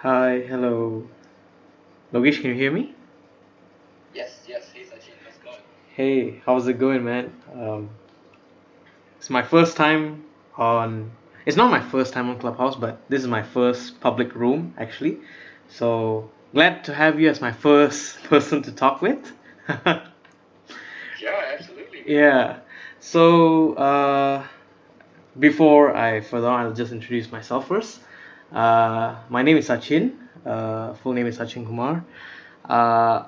Hi, hello. Logesh, can you hear me? Yes, yes. Hey Sachin, how's it going? Hey, how's it going, man? It's my first time on. It's not my first time on Clubhouse, but this is my first public room, actually. So glad to have you as my first person to talk with. Yeah, absolutely, man. Yeah. So before I further on, I'll just introduce myself first. My name is Sachin. Full name is Sachin Kumar. Uh,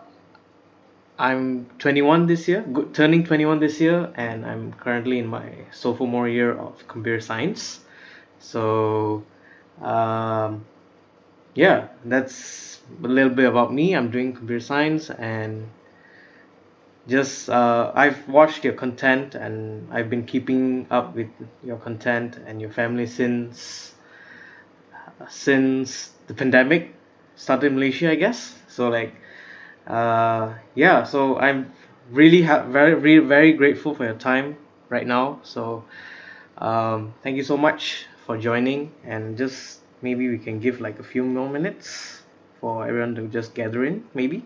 I'm 21 this year, turning 21 this year, and I'm currently in my sophomore year of computer science. So, um, yeah, that's a little bit about me. I'm doing computer science, and just I've watched your content, and I've been keeping up with your content and your family since the pandemic started in Malaysia, I guess. So like yeah, so I'm really very grateful for your time right now. So thank you so much for joining, and just maybe we can give like a few more minutes for everyone to just gather in, maybe.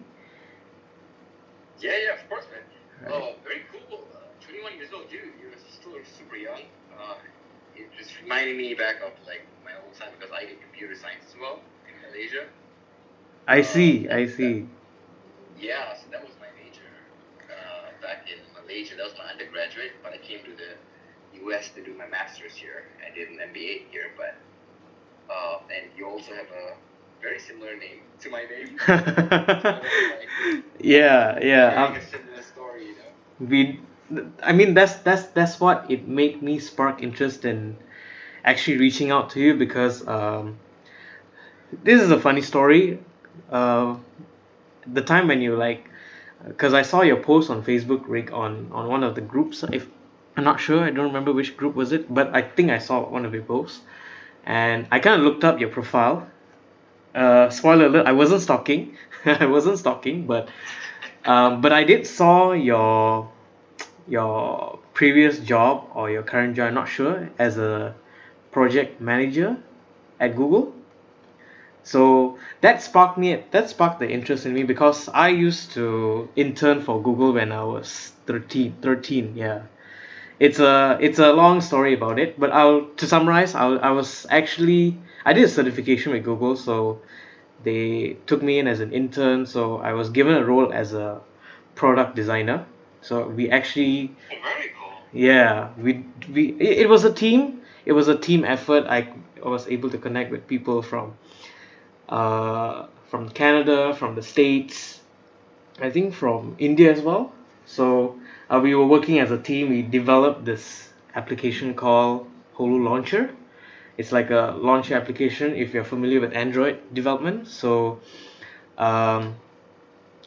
Yeah, yeah, of course, man. Right. Very cool. 21 years old, dude. You're still super young. It just reminded me back of like my old time because I did computer science as well in Malaysia. I see, And I see. yeah, so that was my major back in Malaysia. That was my undergraduate, but I came to the US to do my master's here. I did an MBA here, but and you also have a very similar name to my name. So kind of like Yeah, yeah. sharing a similar story, you know? We, I mean, that's what it made me spark interest in actually reaching out to you because this is a funny story. Uh, the time when you like, because I saw your post on Facebook, Rick, on one of the groups. If I'm not sure, I don't remember which group was it, but I think I saw one of your posts, and I kind of looked up your profile. Spoiler alert: I wasn't stalking. I wasn't stalking, but I did saw your previous job or your current job. I'm not sure, as a project manager at Google. So that sparked the interest in me because I used to intern for Google when I was 13. Yeah. It's a long story about it, but I'll to summarize, I was actually I did a certification with Google, so they took me in as an intern, so I was given a role as a product designer. So we actually, Oh, very cool. yeah, it was a team. It was a team effort. I was able to connect with people from Canada, from the States, I think from India as well. So we were working as a team. We developed this application called Holo Launcher. It's like a launcher application if you're familiar with Android development. So um,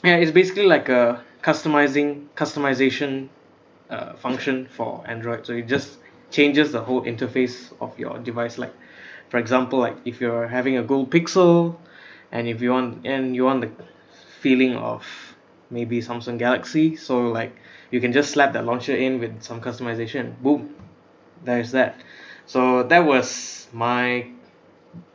yeah, it's basically like a customization function for Android. So it just changes the whole interface of your device. Like, for example, like if you're having a Google Pixel, and if you want the feeling of maybe Samsung Galaxy, so like you can just slap that launcher in with some customization. Boom, there's that. So that was my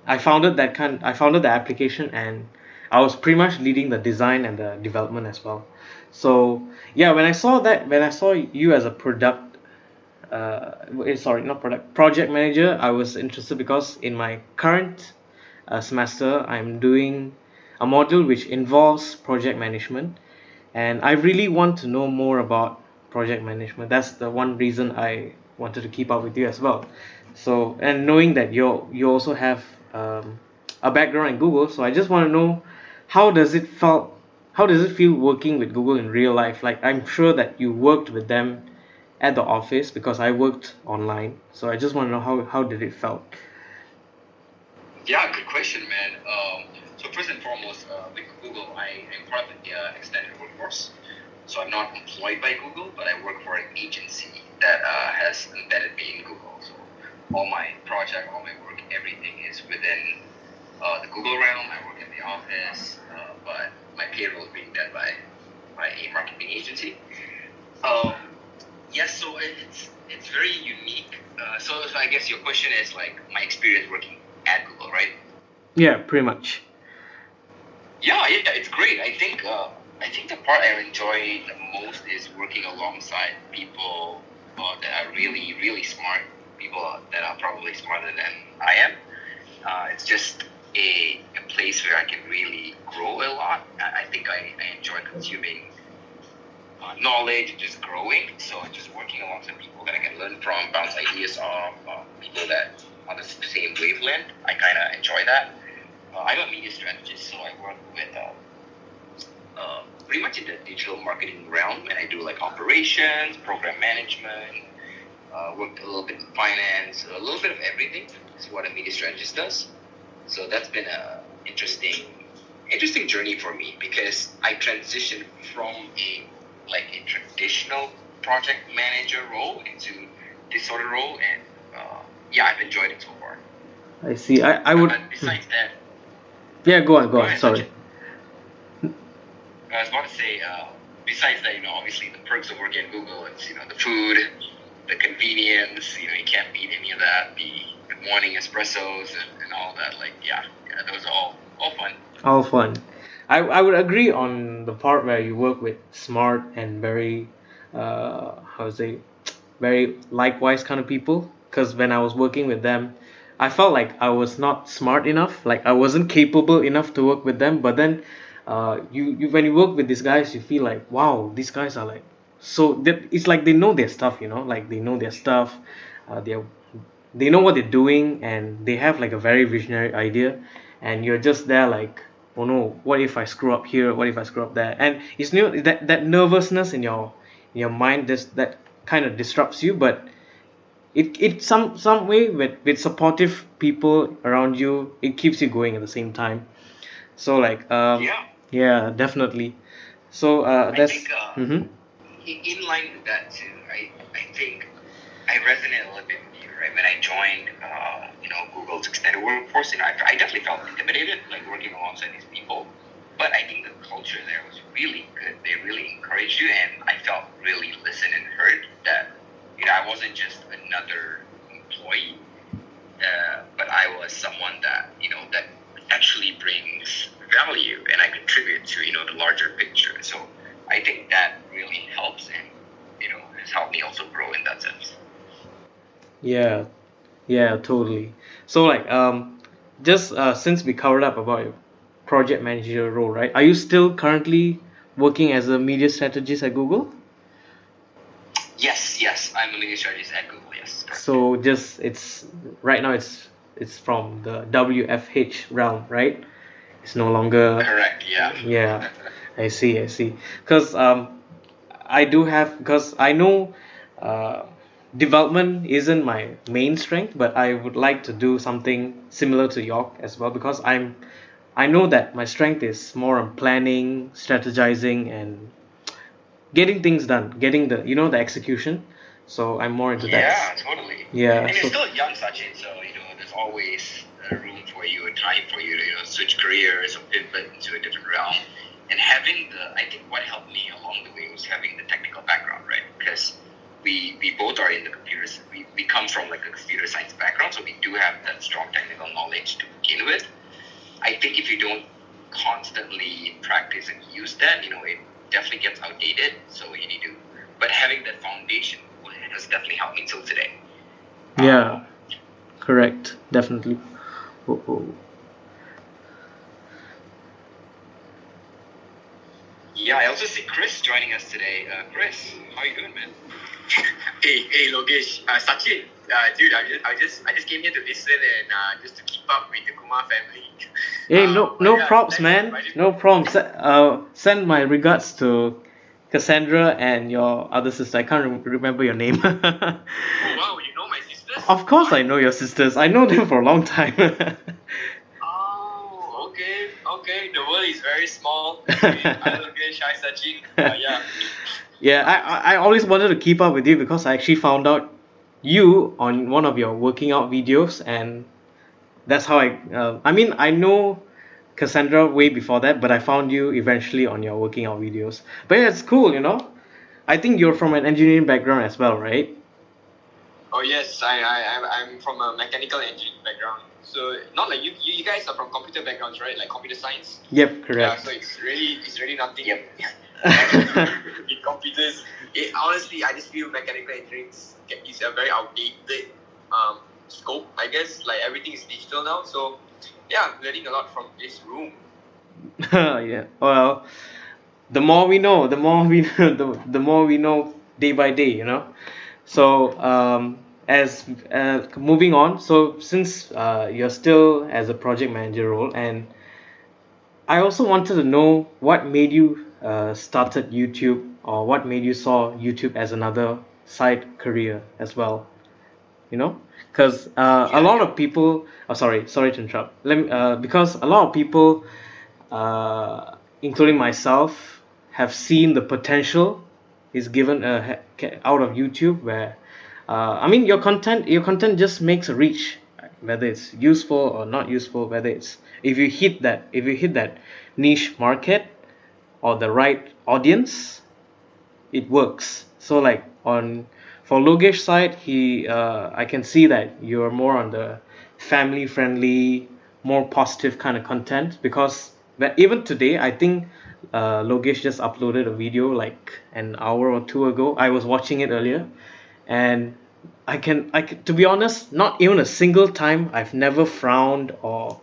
I founded the application, and I was pretty much leading the design and the development as well. So yeah, when I saw you as a sorry, not product project manager, I was interested because in my current semester I'm doing a module which involves project management, and I really want to know more about project management. That's the one reason I wanted to keep up with you as well. So, and knowing that you also have a background in Google, so I just want to know how does it felt how does it feel working with Google in real life? Like, I'm sure that you worked with them at the office because I worked online, so I just want to know how did it felt. Yeah, good question, man. So first and foremost, with Google, I'm part of the extended workforce. So I'm not employed by Google, but I work for an agency that has embedded me in Google. So all my project, all my work, everything is within the Google realm. I work in the office, but my payroll is being done by a marketing agency. Yes, so it's very unique. So I guess your question is like my experience working at Google, right? Yeah, pretty much. Yeah, it's great. I think the part I enjoy the most is working alongside people that are really, really smart. People that are probably smarter than I am. It's just a place where I can really grow a lot. I think I enjoy consuming knowledge and just growing. So just working alongside people that I can learn from, bounce ideas off, people that on the same wavelength. I kind of enjoy that. I'm a media strategist, so I work with pretty much in the digital marketing realm, and I do like operations, program management, work a little bit in finance, a little bit of everything is what a media strategist does. So that's been a interesting journey for me because I transitioned from a traditional project manager role into this sort of role, and yeah, I've enjoyed it so far. I see. I would. But besides that, Yeah, go on, go go on. ahead, Sorry. Sachin. I was about to say, besides that, obviously the perks of working at Google, it's, the food, the convenience, you can't beat any of that, the morning espressos and all that. Like, yeah, those are all fun. All fun. I would agree on the part where you work with smart and very, how to say, very likewise kind of people. Because when I was working with them, I felt like I was not smart enough, like I wasn't capable enough to work with them. But then, you when you work with these guys, you feel like, wow, these guys are like so. It's like they know their stuff, like they know their stuff. They know what they're doing, and they have like a very visionary idea, and you're just there like, oh no, what if I screw up here, what if I screw up there, and it's new that nervousness in your mind, that kind of disrupts you. But it some way with supportive people around you, it keeps you going at the same time. So like, Yeah, yeah, definitely. So I that's think mm-hmm. in line with that too, I think I resonate a little bit with you, right? When I joined, Google's extended workforce, I definitely felt intimidated, like working alongside these people. But I think the culture there was really good. They really encouraged you, and I felt really listened and heard. That I wasn't just another employee, but I was someone that actually brings value, and I contribute to the larger picture. So I think that really helps, and has helped me also grow in that sense. Yeah, yeah, totally. So like, just since we covered up about your project manager role, right? Are you still currently working as a media strategist at Google? Yes, I'm a media strategist at Google. Yes, correct. So just it's right now it's from the WFH realm, right? It's no longer. Correct. Yeah. Yeah, I see, I see. Because I do have, because I know uh, development isn't my main strength, but I would like to do something similar to York as well, because I know that my strength is more on planning, strategizing, and getting things done, getting the execution. So I'm more into that. Yeah, totally. Yeah. And you're So still young, Sachin, so there's always room for you, and time for you to switch careers or pivot into a different realm. And having I think what helped me along the way was having the technical background, right? Because we both are in the computers. We come from like a computer science background, so we do have that strong technical knowledge to begin with. I think if you don't constantly practice and use that, it definitely gets outdated. So you need to, but having that foundation has definitely helped me till today. yeah, correct, definitely. Oh, oh. Yeah, I also see Chris joining us today. Chris, how are you doing, man? Hey, Logesh, Sachin, dude, I just came here to listen and just to keep up with the Kumar family. Hey, no Yeah, props, thanks for man. inviting me. No props. Send my regards to Cassandra and your other sister. I can't remember your name. Oh wow, you know my sisters? Of course, I know your sisters. I know them for a long time. Oh, okay. The world is very small. I Logesh, hi Sachin. Yeah. Yeah, I always wanted to keep up with you because I actually found out you on one of your working out videos, and that's how I mean, I know Cassandra way before that, but I found you eventually on your working out videos. But yeah, it's cool. I think you're from an engineering background as well, right? Oh yes, I'm from a mechanical engineering background. So not like you guys are from computer backgrounds, right? Like computer science. Yep, correct. Yeah, so it's really nothing. Yep. In computers, honestly, I just feel mechanical engineering is a very outdated scope. I guess like everything is digital now. So yeah, I'm learning a lot from this room. Yeah. Well, the more we know, the more we know day by day, you know. So as moving on, so since you're still as a project manager role, and I also wanted to know what made you started YouTube, or what made you saw YouTube as another side career as well, you know, because a lot of people, oh, sorry to interrupt, because a lot of people, including myself, have seen the potential is given out of YouTube, where I mean your content just makes a reach, whether it's useful or not useful, whether it's if you hit that niche market or the right audience, it works. So like on for Logesh side, I can see that you're more on the family friendly, more positive kind of content, because even today I think Logesh just uploaded a video like an hour or two ago. I was watching it earlier, and to be honest, not even a single time I've never frowned or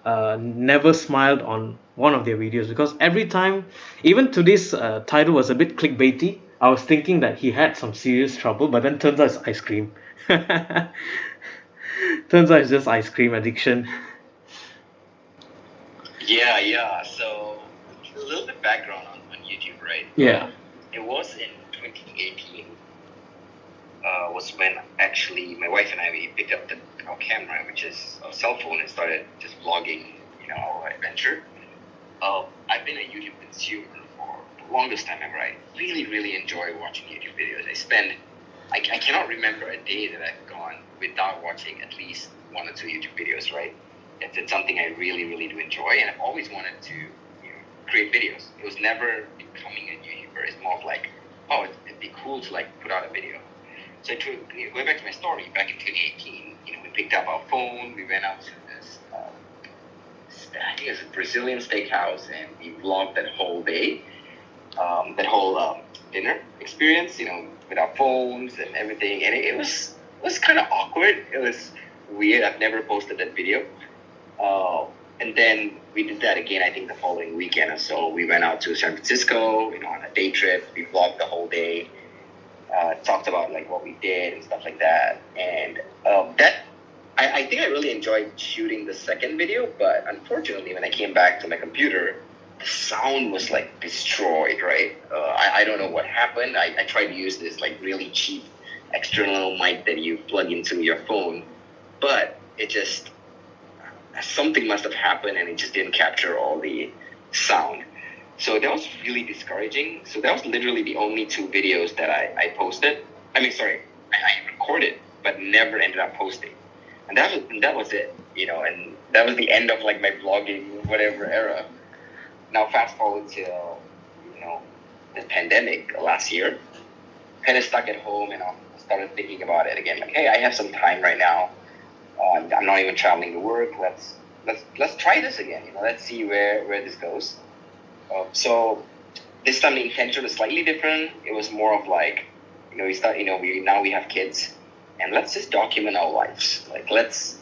never smiled on one of their videos, because every time, even today's title was a bit clickbaity. I was thinking that he had some serious trouble, but then turns out it's ice cream. Turns out it's just ice cream addiction. Yeah. So a little bit background on YouTube, right? Yeah. It was in 2018. Was when actually my wife and I we picked up our camera, which is a cell phone, and started just vlogging, our adventure. I've been a YouTube consumer for the longest time ever. I really, really enjoy watching YouTube videos. I cannot remember a day that I've gone without watching at least one or two YouTube videos, right? It's something I really, really do enjoy, and I've always wanted to, create videos. It was never becoming a YouTuber. It's more of like, oh, it'd be cool to like put out a video. So going back to my story, back in 2018, we picked up our phone, we went out to this, I think it was a Brazilian steakhouse, and we vlogged that whole day, that whole dinner experience, with our phones and everything, and it was kind of awkward. It was weird. I've never posted that video. And then we did that again, I think the following weekend or so. We went out to San Francisco, on a day trip. We vlogged the whole day. Talked about like what we did and stuff like that, and I think I really enjoyed shooting the second video, but unfortunately when I came back to my computer, the sound was like destroyed, right? I don't know what happened. I tried to use this like really cheap external mic that you plug into your phone, but it just, something must have happened and it just didn't capture all the sound. So that was really discouraging. So that was literally the only two videos that I posted. I recorded, but never ended up posting. And that was it, and that was the end of like my vlogging, whatever era. Now fast forward till, the pandemic last year. Kind of stuck at home, and I started thinking about it again. Like, hey, I have some time right now. I'm not even traveling to work. Let's try this again. Let's see where this goes. So this time the intention was slightly different. It was more of like, we have kids, and let's just document our lives. Let's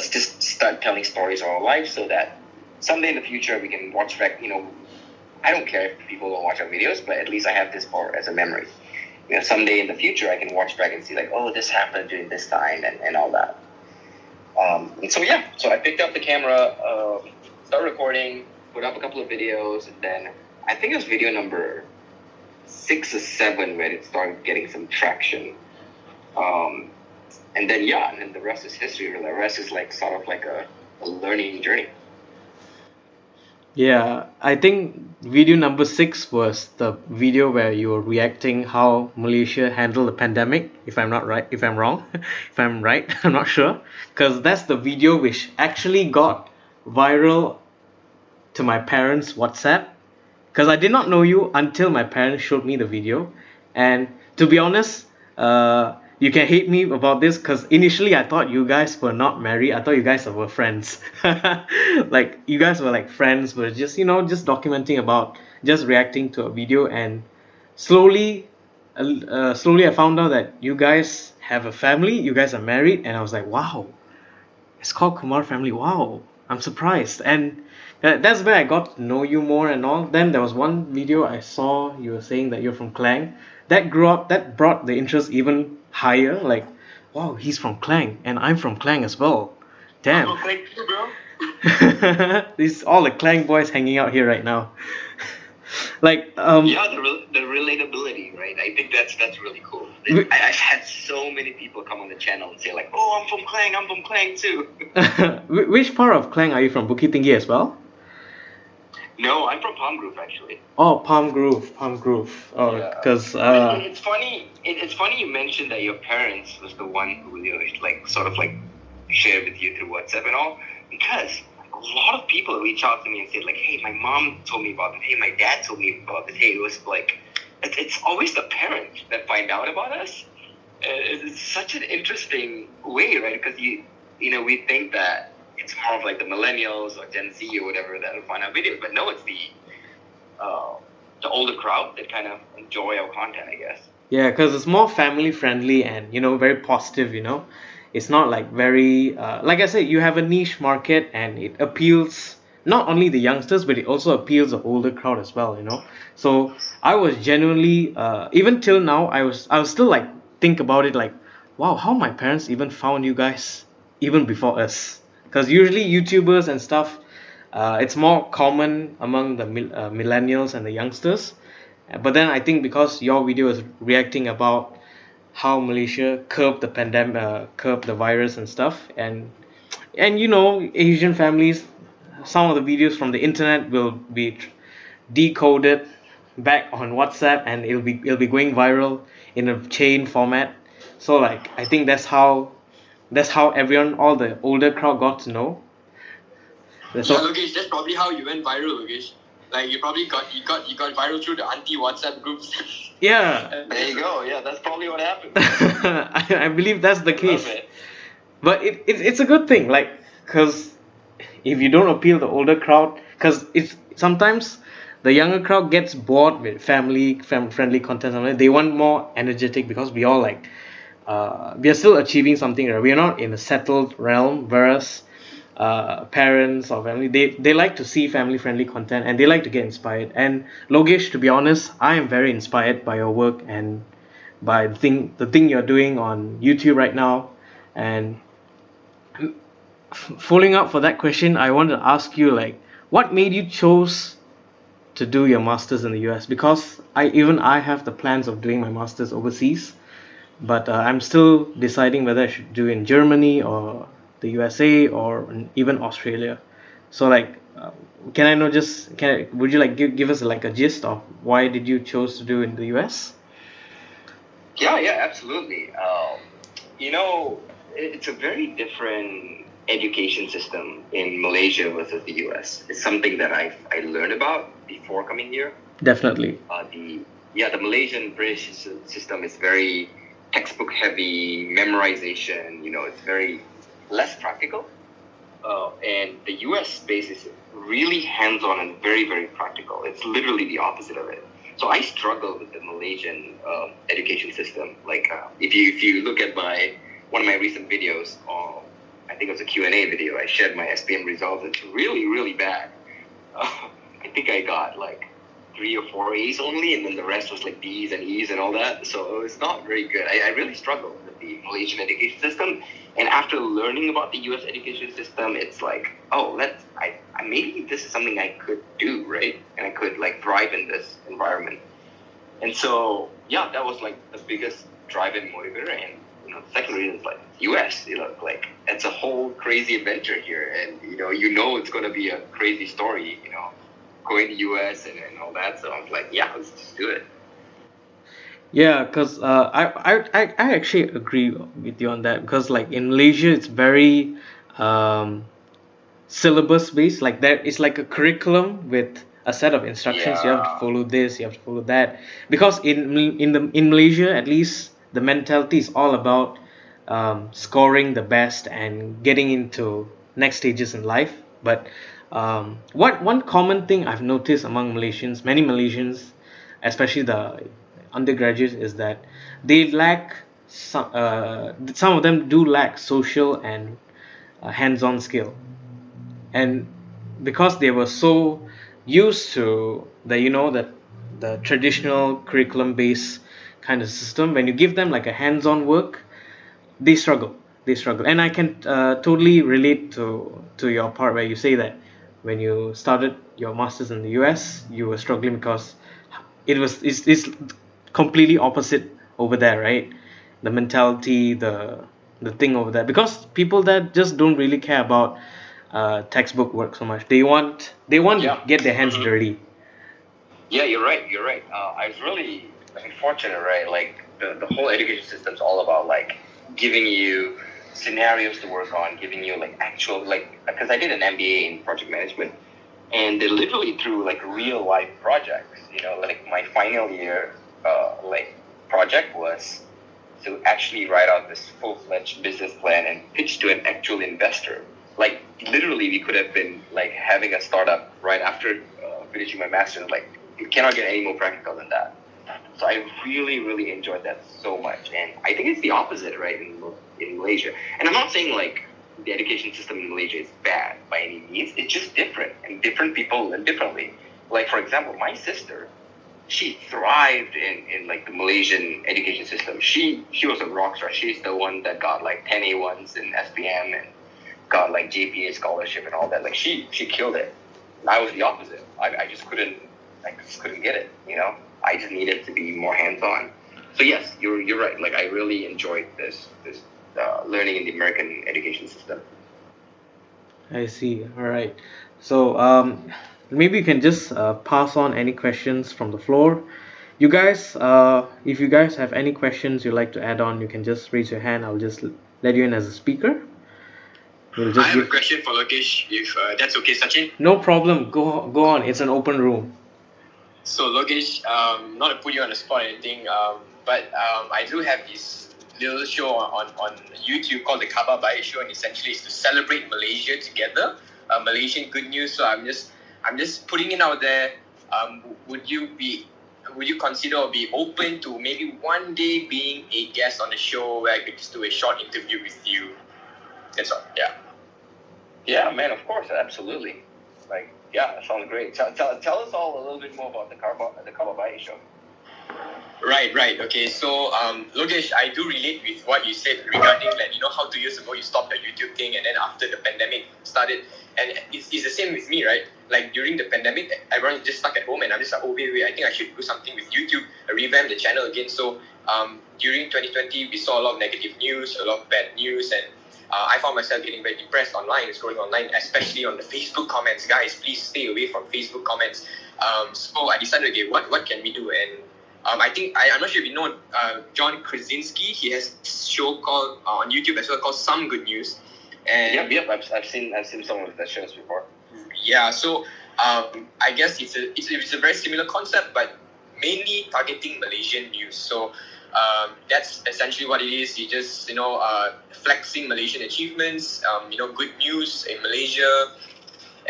just start telling stories of our lives, so that someday in the future we can watch back. I don't care if people don't watch our videos, but at least I have this as a memory. Someday in the future I can watch back and see like, oh, this happened during this time and all that. And so I picked up the camera, started recording, put up a couple of videos, and then I think it was video number 6 or 7 where it started getting some traction. And then the rest is history. The rest is like sort of like a learning journey. Yeah, I think video number 6 was the video where you were reacting how Malaysia handled the pandemic. If I'm not right, if I'm wrong, if I'm right, I'm not sure, because that's the video which actually got viral to my parents' WhatsApp. Because I did not know you until my parents showed me the video, and to be honest, you can hate me about this because initially I thought you guys were not married. I thought you guys were friends. Like you guys were like friends, but just just documenting about, just reacting to a video, and slowly, slowly I found out that you guys have a family. You guys are married, and I was like, wow, it's called Kumar Family. Wow, I'm surprised. And that's where I got to know you more and all. Then there was one video I saw, you were saying that you're from Klang. That brought the interest even higher. Like, wow, he's from Klang, and I'm from Klang as well. Damn. Oh, thank you, bro. These all the Klang boys hanging out here right now. Like, Yeah, the relatability, right? I think that's really cool. I've had so many people come on the channel and say like, "Oh, I'm from Klang too." Which part of Klang are you from? Bukit Tinggi as well? No, I'm from Palm Grove actually. Oh, Palm Grove, Palm Grove. Oh, Yeah. because It's funny. It's funny you mentioned that your parents was the one who like sort of like shared with you through WhatsApp and all, because a lot of people reach out to me and say like, "Hey, my mom told me about this. Hey, my dad told me about this. Hey, it was like." It's always the parents that find out about us. It's such an interesting way, right? Because we think that it's more of like the millennials or Gen Z or whatever that will find our videos, but no, it's the older crowd that kind of enjoy our content, I guess. yeah, because it's more family friendly and very positive. It's not like very like I said, you have a niche market and it appeals not only the youngsters, but it also appeals the older crowd as well. So I was genuinely even till now, I was still like think about it like, wow, how my parents even found you guys even before us, because usually YouTubers and stuff, it's more common among the millennials and the youngsters. But then I think because your video is reacting about how Malaysia curbed the pandemic, curbed the virus and stuff, and Asian families, some of the videos from the internet will be decoded back on WhatsApp, and it'll be going viral in a chain format. So like I think that's how everyone, all the older crowd, got to know. Yeah, Logesh, that's probably how you went viral, Logesh. Like you probably got viral through the anti WhatsApp groups. Yeah. There you go. Yeah, that's probably what happened. I believe that's the case. Love it. But it's a good thing, like, because if you don't appeal the older crowd, because it's sometimes the younger crowd gets bored with friendly content. Sometimes they want more energetic, because we all like we are still achieving something, right? We are not in a settled realm, whereas parents or family, they like to see family friendly content, and they like to get inspired. And Logesh, to be honest, I am very inspired by your work and by the thing you're doing on YouTube right now. And following up for that question, I want to ask you, like, what made you chose to do your masters in the US? Because I have the plans of doing my masters overseas, but I'm still deciding whether I should do in Germany or the USA or even Australia. So like, can I know, just would you like give us like a gist of why did you chose to do in the US? Yeah, absolutely. It's a very different education system in Malaysia versus the US. It's something that I learned about before coming here. Definitely. The Malaysian British system is very textbook heavy, memorization. It's very less practical. And the US space is really hands-on and very, very practical. It's literally the opposite of it. So I struggle with the Malaysian education system. Like if you look at one of my recent videos, I think it was a Q&A video, I shared my SPM results. It's really, really bad. I think I got like 3 or 4 A's only, and then the rest was like D's and E's and all that. So it's not very good. I really struggle with the Malaysian education system. And after learning about the US education system, it's like, oh, maybe this is something I could do, right? And I could like thrive in this environment. And so, yeah, that was like the biggest driving motivator. And the second reason is like US. Like it's a whole crazy adventure here, and it's going to be a crazy story. Going to US and all that. So I was like, yeah, let's just do it. Yeah, because I actually agree with you on that, because like in Malaysia it's very syllabus based. Like there is like a curriculum with a set of instructions. You have to Yeah. follow this, you have to follow that. Because in Malaysia, at least the mentality is all about scoring the best and getting into next stages in life. But what one common thing I've noticed among Malaysians, many Malaysians, especially the undergraduates, is that they lack some of them do lack social and hands-on skill. And because they were so used to the traditional curriculum based kind of system, when you give them like a hands-on work, they struggle. And I can totally relate to your part where you say that when you started your masters in the US you were struggling because it's completely opposite over there, right? The mentality, the thing over there, because people that just don't really care about textbook work so much. They want to get their hands dirty. Yeah, you're right. You're right. I was really unfortunate, right? Like the whole education system's all about like giving you scenarios to work on, giving you like actual like because I did an MBA in project management, and they literally threw like real life projects. You know, like my final year, like project was to actually write out this full-fledged business plan and pitch to an actual investor. Like literally, we could have been like having a startup right after finishing my master's. Like you cannot get any more practical than that. So I really, really enjoyed that so much, and I think it's the opposite, right, in Malaysia. And I'm not saying like the education system in Malaysia is bad by any means. It's just different, and different people learn differently. Like for example, my sister, she thrived in like the Malaysian education system. She was a rock star. She's the one that got like 10 A1s in SPM and got like JPA scholarship and all that. Like she killed it. I was the opposite. I just couldn't get it. You know, I just needed to be more hands on. So yes, you're right. Like I really enjoyed this learning in the American education system. I see. All right. So maybe you can just pass on any questions from the floor. You guys, if you guys have any questions you'd like to add on, you can just raise your hand. I'll just let you in as a speaker. We'll just I have give. a question for Logesh, if that's okay, Sachin. No problem. Go on. It's an open room. So Logesh, not to put you on the spot or anything, but I do have this little show on YouTube called the Kabar Baik Show, and essentially it's to celebrate Malaysia together, Malaysian good news. So I'm just putting it out there. Would you consider or be open to maybe one day being a guest on the show where I could just do a short interview with you? That's all. Yeah. Yeah, man. Of course, absolutely. Like, yeah, that sounds great. Tell us all a little bit more about the Kababai show. Right. Okay, so Logesh, I do relate with what you said regarding like how 2 years ago you stopped the YouTube thing, and then after the pandemic started, and it's the same with me, right? Like during the pandemic, everyone just stuck at home, and I'm just like, oh wait, I think I should do something with YouTube, revamp the channel again. So during 2020, we saw a lot of negative news, a lot of bad news, and I found myself getting very depressed online, scrolling online, especially on the Facebook comments. Guys, please stay away from Facebook comments. So I decided, okay, what can we do? And I think I'm not sure if you know John Krasinski. He has a show called on YouTube as well called Some Good News. And yep. I've seen some of the shows before. Yeah, so I guess it's a very similar concept, but mainly targeting Malaysian news. So that's essentially what it is. You just flexing Malaysian achievements, good news in Malaysia,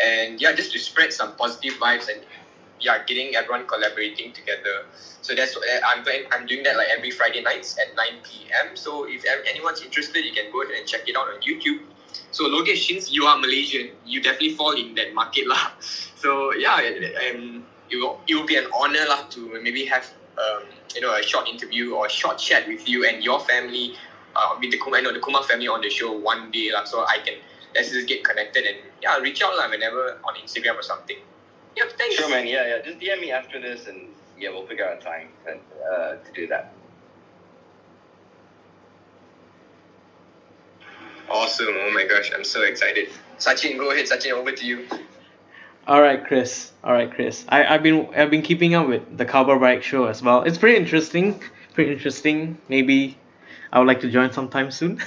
and yeah, just to spread some positive vibes and getting everyone collaborating together. So that's what I'm doing that like every Friday nights at 9 p.m. So if anyone's interested, you can go ahead and check it out on YouTube. So Logesh, since you are Malaysian, you definitely fall in that market lah. So yeah, it will be an honor lah to maybe have a short interview or a short chat with you and your family, with the Kumar family on the show one day lah. So let's just get connected and reach out lah whenever on Instagram or something. Yeah, thanks. Sure, man. Yeah. Just DM me after this, and we'll figure out a time to do that. Awesome. Oh my gosh, I'm so excited. Sachin, go ahead. Sachin, over to you. All right, Chris. I've been keeping up with the Cowboy Bike show as well. It's pretty interesting. Maybe I would like to join sometime soon.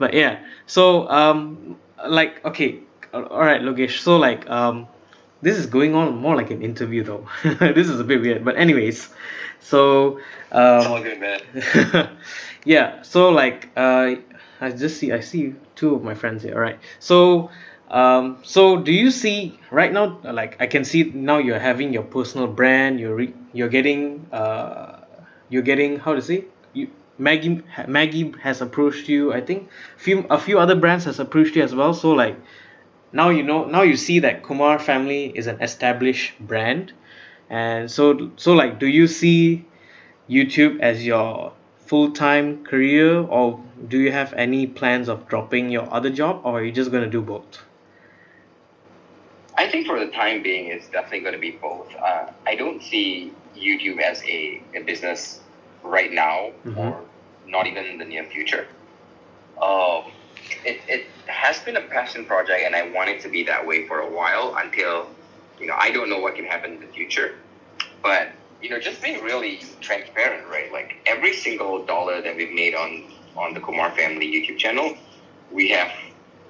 But yeah. So okay. All right, Logesh. So This is going on more like an interview though. This is a bit weird, but anyways, so It's all good, man. yeah, so like I see two of my friends here. All right, so so do you see right now? Like I can see now you're having your personal brand. You're getting how to say you. Maggie has approached you. I think a few other brands has approached you as well. So like now you see that Kumar Family is an established brand, and so like do you see YouTube as your full-time career, or do you have any plans of dropping your other job, or are you just gonna do both? I think for the time being, it's definitely going to be both. I don't see YouTube as a business right now, Mm-hmm. or not even in the near future. Um, it has been a passion project, and I want it to be that way for a while until, I don't know what can happen in the future. But, just being really transparent, right? Like every single dollar that we've made on the Kumar Family YouTube channel, we have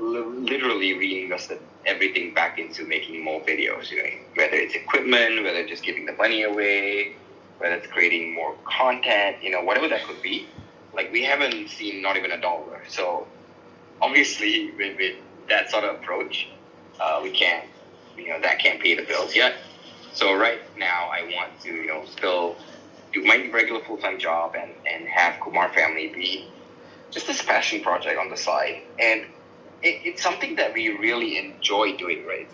literally reinvested everything back into making more videos, whether it's equipment, whether it's just giving the money away, whether it's creating more content, whatever that could be. Like we haven't seen not even a dollar. So obviously with that sort of approach, we can't, that can't pay the bills yet. So right now I want to, still do my regular full-time job and have Kumar Family be just this passion project on the side. And it's something that we really enjoy doing, right?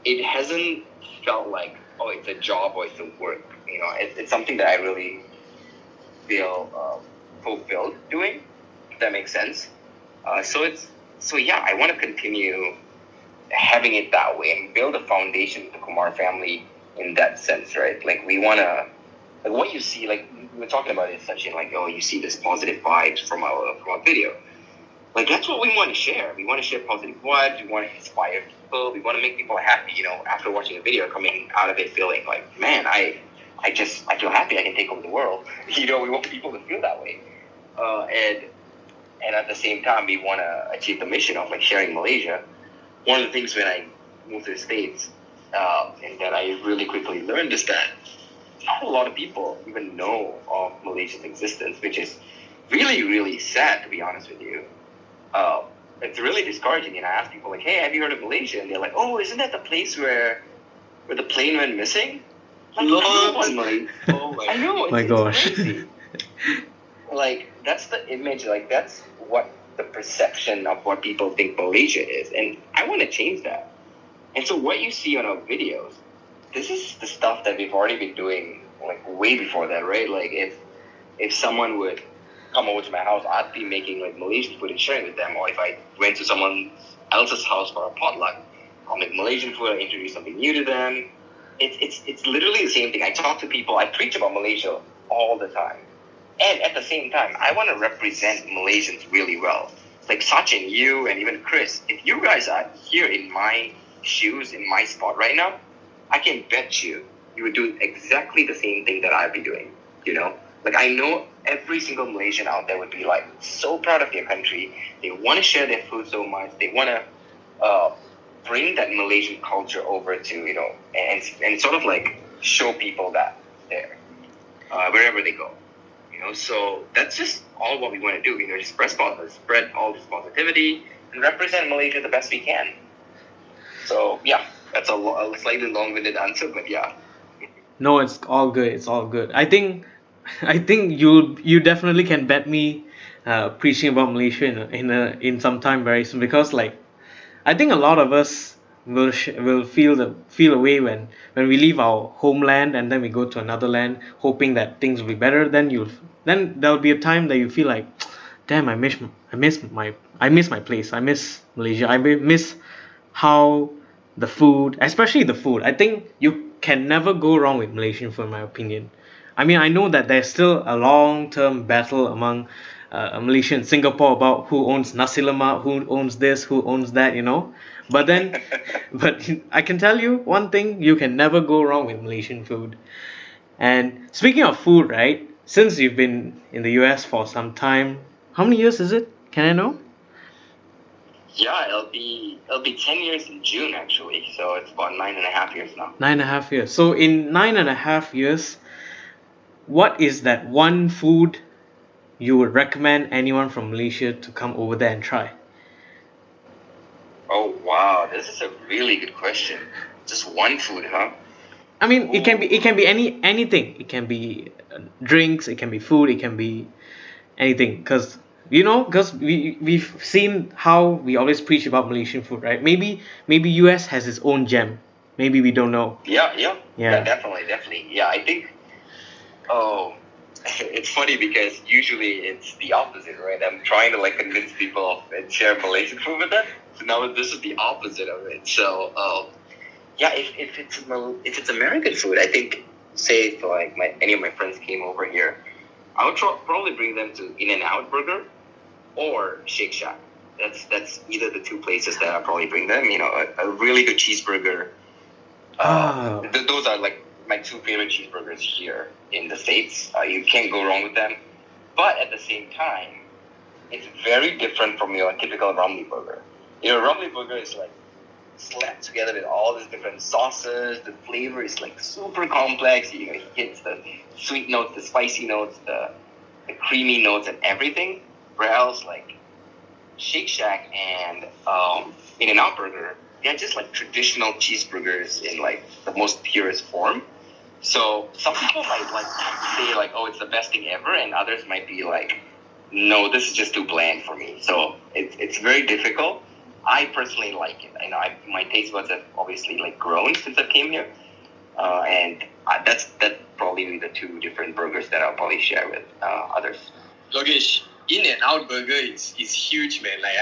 It hasn't felt like, oh, it's a job or it's a work. It's something that I really feel fulfilled doing, if that makes sense. So yeah, I want to continue having it that way and build a foundation with the Kumar Family in that sense, right? Like we want to, like what you see, like we were talking about it, Sachin, like, oh, you see this positive vibes from our video. Like that's what we want to share. We want to share positive vibes. We want to inspire people. We want to make people happy. After watching a video, coming out of it feeling like, man, I feel happy. I can take over the world. We want people to feel that way. And at the same time, we want to achieve the mission of like sharing Malaysia. One of the things when I moved to the States, and that I really quickly learned is that not a lot of people even know of Malaysia's existence, which is really, really sad, to be honest with you. It's really discouraging. And I ask people like, hey, have you heard of Malaysia? And they're like, oh, isn't that the place where the plane went missing? Like, Oh I know, my gosh. it's crazy. Like, that's the image, like, that's what the perception of what people think Malaysia is. And I want to change that. And so what you see on our videos, this is the stuff that we've already been doing, like, way before that, right? Like, if someone would come over to my house, I'd be making, like, Malaysian food and sharing with them. Or if I went to someone else's house for a potluck, I'll make Malaysian food, I introduce something new to them. It's literally the same thing. I talk to people, I preach about Malaysia all the time. And at the same time, I want to represent Malaysians really well. Like Sachin, you, and even Chris, if you guys are here in my shoes, in my spot right now, I can bet you would do exactly the same thing that I'd be doing. Like I know every single Malaysian out there would be like so proud of their country. They want to share their food so much. They want to bring that Malaysian culture over to, and sort of like show people that there, wherever they go. So that's just all what we want to do. Just spread all this positivity and represent Malaysia the best we can. So yeah, that's a slightly long-winded answer, but yeah. No, it's all good. It's all good. I think you definitely can bet me preaching about Malaysia in some time very soon, because like I think a lot of us will feel away when we leave our homeland and then we go to another land hoping that things will be better. Then there'll be a time that you feel like, damn, I miss my place. I miss Malaysia. Miss how the food, especially the food. I think you can never go wrong with Malaysian food, in my opinion. I mean, I know that there's still a long-term battle among Malaysia and Singapore about who owns nasi lemak, who owns this, who owns that. But then, but I can tell you one thing: you can never go wrong with Malaysian food. And speaking of food, right? Since you've been in the US for some time, how many years is it? Can I know? Yeah, it'll be 10 years in June actually. So it's about 9.5 years now. 9.5 years. So in 9.5 years, what is that one food you would recommend anyone from Malaysia to come over there and try? Oh wow, this is a really good question. Just one food, huh? I mean, it can be anything. It can be drinks, it can be food, it can be anything. Because we've seen how we always preach about Malaysian food, right? Maybe US has its own gem. Maybe we don't know. Yeah, definitely. Yeah, I think. Oh, it's funny because usually it's the opposite, right? I'm trying to like convince people and share Malaysian food with them. So now this is the opposite of it. So, yeah, if it's American food, I think say if like any of my friends came over here, I would probably bring them to In-N-Out Burger or Shake Shack. That's either the two places that I'll probably bring them. A really good cheeseburger. Those are like my two favorite cheeseburgers here in the States. You can't go wrong with them. But at the same time, it's very different from your typical Romney burger. Romney burger is like slapped together with all these different sauces. The flavor is like super complex. It hits the sweet notes, the spicy notes, the creamy notes, and everything. Whereas like Shake Shack and In-N-Out Burger, they're just like traditional cheeseburgers in like the most purest form. So some people might like say like, oh, it's the best thing ever, and others might be like, no, this is just too bland for me. So it's very difficult. I personally like it. My taste buds have obviously like grown since I came here, and that's probably the two different burgers that I'll probably share with others. Logesh, In-N-Out Burger is huge, man. Like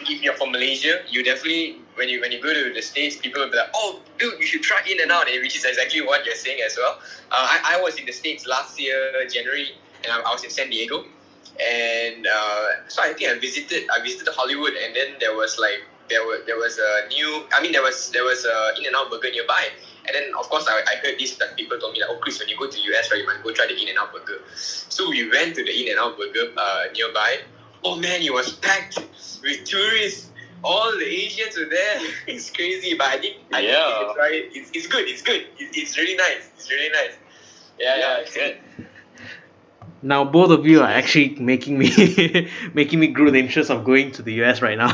if you're from Malaysia, you definitely when you go to the States, people will be like, oh, dude, you should try In-N-Out, which is exactly what you're saying as well. I was in the States last year, January, and I was in San Diego, and so I think I visited Hollywood, and then there was a new, there was a In-N-Out Burger nearby. And then, of course, I heard this, that people told me, like, oh, Chris, when you go to US, right, you might go try the In-N-Out Burger. So we went to the In-N-Out Burger nearby. Oh, man, it was packed with tourists. All the Asians were there. It's crazy, but I didn't try it. It's good. It's really nice. Yeah, it's good. Now both of you are actually making me making me grow the interest of going to the US right now,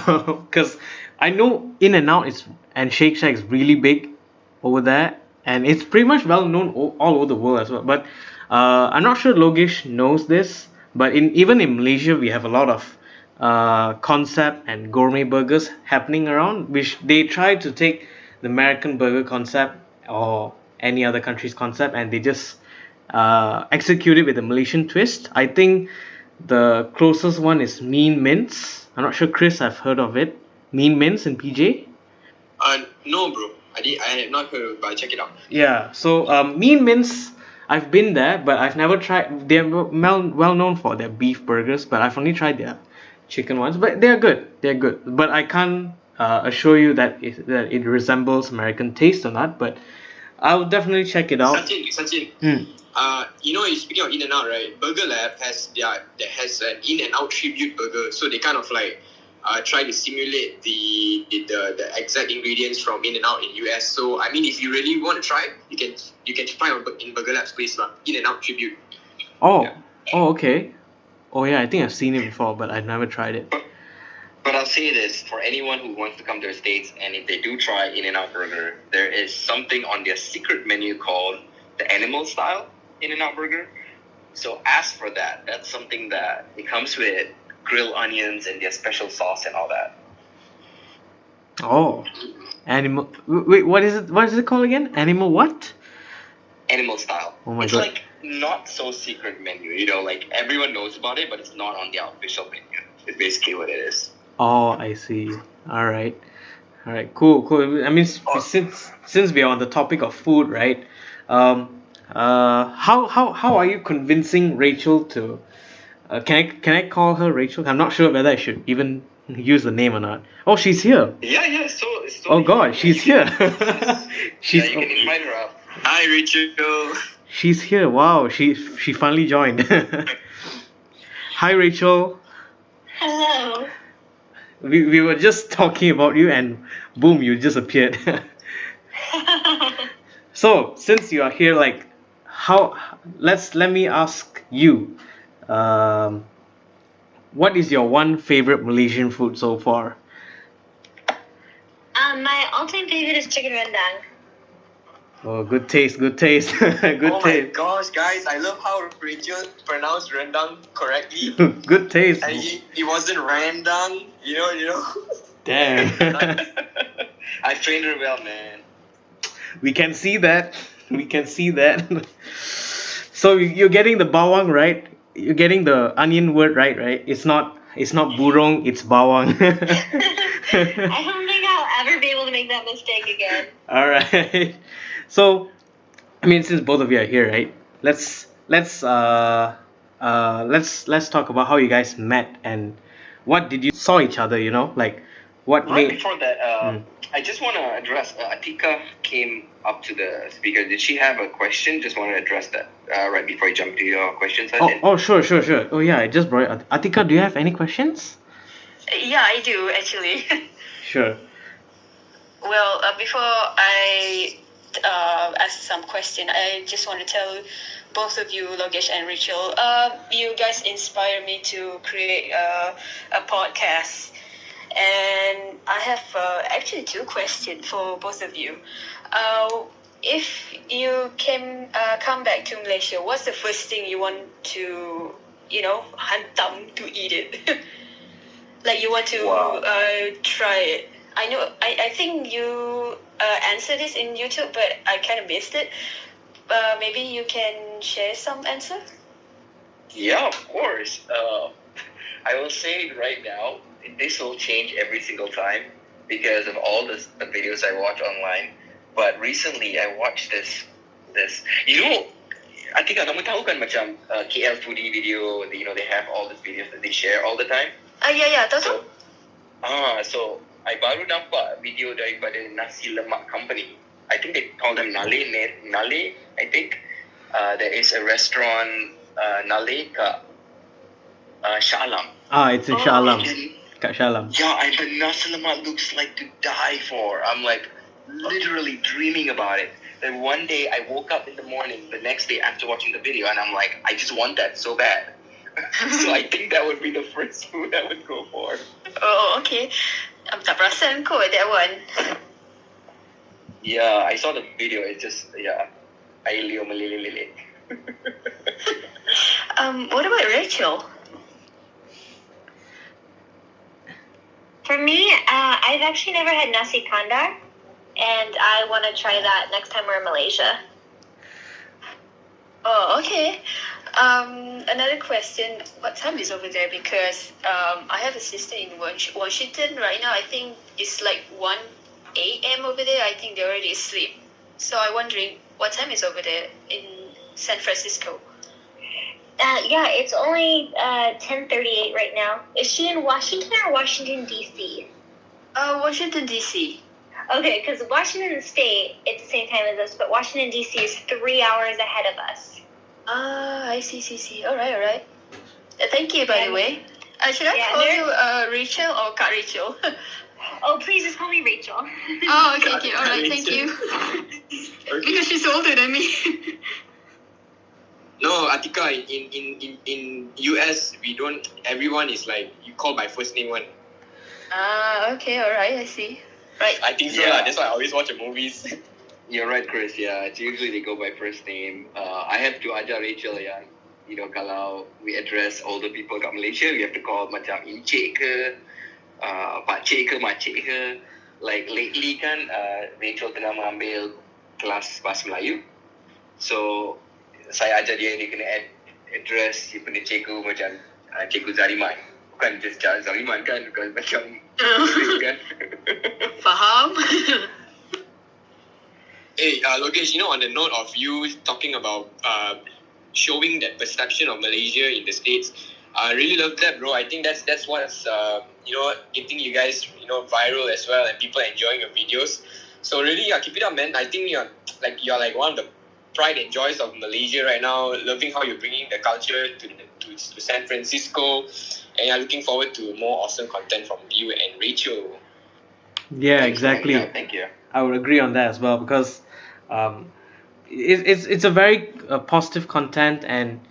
because I know In-N-Out is and Shake Shack is really big over there, and it's pretty much well known all over the world as well. But I'm not sure Logesh knows this, but even in Malaysia we have a lot of concept and gourmet burgers happening around, which they try to take the American burger concept or any other country's concept, and they just execute it with a Malaysian twist. I think the closest one is Mean Mints. I'm not sure, Chris, I've heard of it. Mean Mints in PJ. No, bro. I have not heard of it, but I check it out. Yeah, so Mean Mints, I've been there, but I've never tried. They're well known for their beef burgers, but I've only tried their chicken ones. But they're good. They're good. But I can't assure you that it resembles American taste or not. But I'll definitely check it out. Sachin. Speaking of In-N-Out, right? Burger Lab has an In-N-Out tribute burger, so they kind of like try to simulate the exact ingredients from In-N-Out in US. So I mean, if you really want to try, you can try in Burger Lab's place, In-N-Out tribute. Oh, okay. Oh yeah, I think I've seen it before, but I've never tried it. But I'll say this, for anyone who wants to come to the States, and if they do try In-N-Out Burger, there is something on their secret menu called the animal style In-N-Out Burger. So ask for that. That's something that it comes with grilled onions and their special sauce and all that. Oh, animal. Wait, what is it? What is it called again? Animal what? Animal style. Oh my it's God. Like not so secret menu, like everyone knows about it, but it's not on the official menu. It's basically what it is. Oh, I see. All right. Cool. I mean, since we are on the topic of food, right? How are you convincing Rachel to? Can I call her Rachel? I'm not sure whether I should even use the name or not. Oh, she's here. Yeah. So. Oh God, she's here. She's. Yeah, you can invite her up. Hi, Rachel. She's here. Wow, she finally joined. Hi, Rachel. Hello. We were just talking about you, and boom, you just appeared. So since you are here, like, how? Let me ask you, um, what is your one favorite Malaysian food so far? My all-time favorite is chicken rendang. Oh, good taste, good taste, good Oh my taste. gosh, guys! I love how Rachel pronounced rendang correctly. Good taste. And he wasn't rendang, you know. Damn. I trained her well, man. We can see that. We can see that. So you're getting the bawang right. You're getting the onion word right, right? It's not burong. It's bawang. I don't think I'll ever be able to make that mistake again. All right. So, I mean, since both of you are here, right? Let's talk about how you guys met and what did you saw each other. You know, like what Right made. before that, I just want to address. Atika came up to the speaker. Did she have a question? Just want to address that right before you jump to your questions. Oh, sure, sure, sure. Oh, yeah, I just brought it. Atika, do you have any questions? Yeah, I do actually. Sure. Well, before I ask some question, I just want to tell both of you, Logesh and Rachel, you guys inspire me to create a podcast. And I have actually two questions for both of you. If you come back to Malaysia, what's the first thing you want to, hantam to eat it? Like you want to try it. I know. I think you answered this in YouTube, but I kind of missed it. Maybe you can share some answer. Yeah, of course. I will say it right now, this will change every single time because of all the videos I watch online. But recently, I watched this. I think kamu tahu kan macam KL foodie video. They have all these videos that they share all the time. Yeah, tahu. So I baru nampak video daripada nasi lemak company. I think they call them Nale. I think there is a restaurant Nale kat Shah Alam. It's in Shah Alam. Kat Shah Alam. Yeah, and the nasi lemak looks like to die for. I'm like literally dreaming about it. Then one day I woke up in the morning, the next day after watching the video, and I'm like, I just want that so bad. So I think that would be the first food I would go for. Oh, okay. Tak perasan kot that one. Yeah, I saw the video. It's just, air liur meleleh. What about Rachel? For me, I've actually never had nasi kandar, and I want to try that next time we're in Malaysia. Oh, okay. Another question. What time is over there? Because I have a sister in Washington right now. I think it's like 1 a.m. over there. I think they're already asleep. So I'm wondering what time is over there in San Francisco. Yeah, it's only 10:38 right now. Is she in Washington or Washington D.C.? Washington D.C. Okay, because Washington State, it's the same time as us, but Washington D.C. is 3 hours ahead of us. I see. All right. Thank you, by the way. Should I call you Rachel or Kak Rachel? Oh, please just call me Rachel. Oh, okay. All right, thank you. Because she's older than me. No, Atika, in US, we don't, everyone is like, you call by first name one. Okay, all right, I see. Right. I think so, that's why I always watch the movies. You're right, Chris, it's usually they go by first name. I have to ajar Rachel, kalau we address older people kat Malaysia, we have to call macam encik ke, pakcik ke, makcik ke. Like lately kan, Rachel tengah mengambil kelas bahasa Melayu. So, saya ajar dia kena address dia punya cikgu macam Cikgu Zariman. Bukan just Zariman kan, bukan macam kan. Faham? Hey, Logesh, on the note of you talking about showing that perception of Malaysia in the States, I really love that, bro. I think that's what's getting you guys viral as well, and people enjoying your videos. So really, keep it up, man. I think you're like one of the pride and joys of Malaysia right now. Loving how you're bringing the culture to San Francisco. And yeah, looking forward to more awesome content from you and Rachel. Yeah, Thanks, exactly. man. Yeah, thank you. I would agree on that as well because um, it's a very positive content, and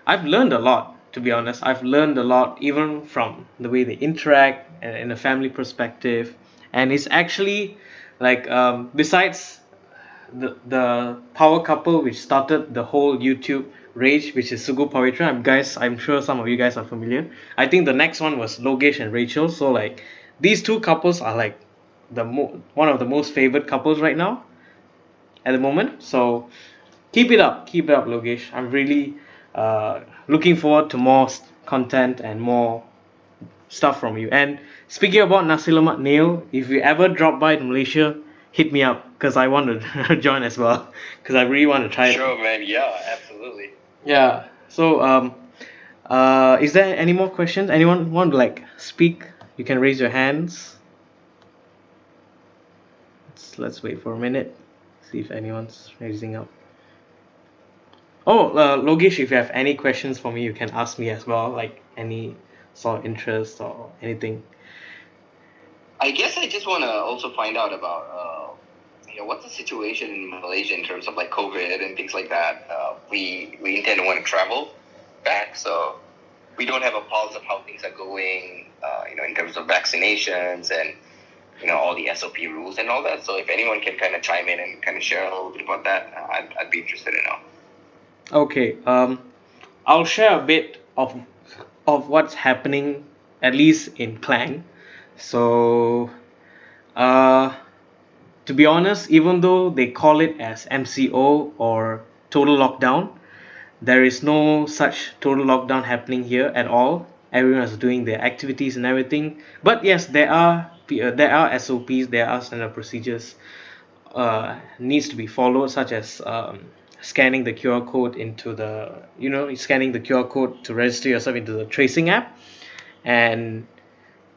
I've learned a lot. To be honest, I've learned a lot even from the way they interact and in a family perspective, and it's actually like besides the power couple which started the whole YouTube rage, which is Sugu Pavitra. I'm sure some of you guys are familiar. I think the next one was Logesh and Rachel. So like these two couples are like one of the most favored couples right now at the moment. So keep it up, Logesh. I'm really looking forward to more content and more stuff from you. And speaking about nasi lemak nail, if you ever drop by to Malaysia, hit me up because I want to join as well because I really want to try it. Sure, man. Yeah, absolutely. Yeah. So is there any more questions? Anyone want to like speak? You can raise your hands. Let's wait for a minute. See if anyone's raising up. Oh, Logesh, if you have any questions for me, you can ask me as well. Like any sort of interest or anything. I guess I just want to also find out about, what's the situation in Malaysia in terms of like COVID and things like that. We intend to want to travel back, so we don't have a pulse of how things are going, in terms of vaccinations and, all the SOP rules and all that. So if anyone can kind of chime in and kind of share a little bit about that, I'd be interested to know. Okay. I'll share a bit of what's happening, at least in Klang. So, uh, to be honest, even though they call it as MCO or total lockdown, there is no such total lockdown happening here at all. Everyone is doing their activities and everything. But yes, there are SOPs, there are standard procedures needs to be followed, such as scanning the QR code into scanning the QR code to register yourself into the tracing app, and